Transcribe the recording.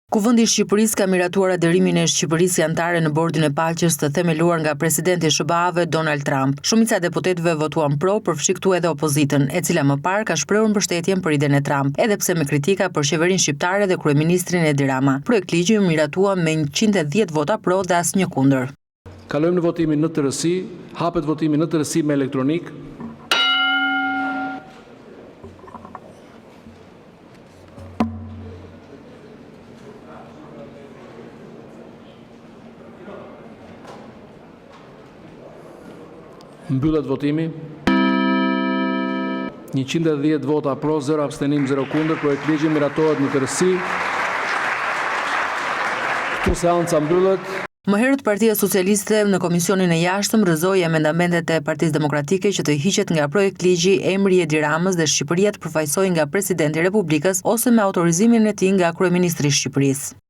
Kuvendi i Shqipërisë ka miratuar adherimin e Shqipërisë anëtare në bordin e paqes të themeluar nga presidenti i SBA-ve Donald Trump. Shumica e deputetëve votuan pro, përfshi këtu edhe opozitën, e cila më parë ka shprehur mbështetjen për idenë e Trump, edhe pse me kritika për qeverinë shqiptare dhe kryeministrin Edi Rama. Projektligji miratua me 110 vota pro dhe asnjë kundër. Kalojmë në votimin në tërësi, hapet votimi në tërësi me elektronik. Mbyllet votimi. 110 vota pro, 0 abstenim, 0 kundër. Projektligji miratohet në tërësi. Këtu seanca mbyllet. Më herët Partia Socialiste në Komisionin e Jashtëm rrëzoi amendamentet e Partisë Demokratike që të hiqet nga projektligji emri i Edi Ramës dhe Shqipëria të përfaqësohej nga Presidenti i Republikës ose me autorizimin e tij nga Kryeministri i Shqipërisë.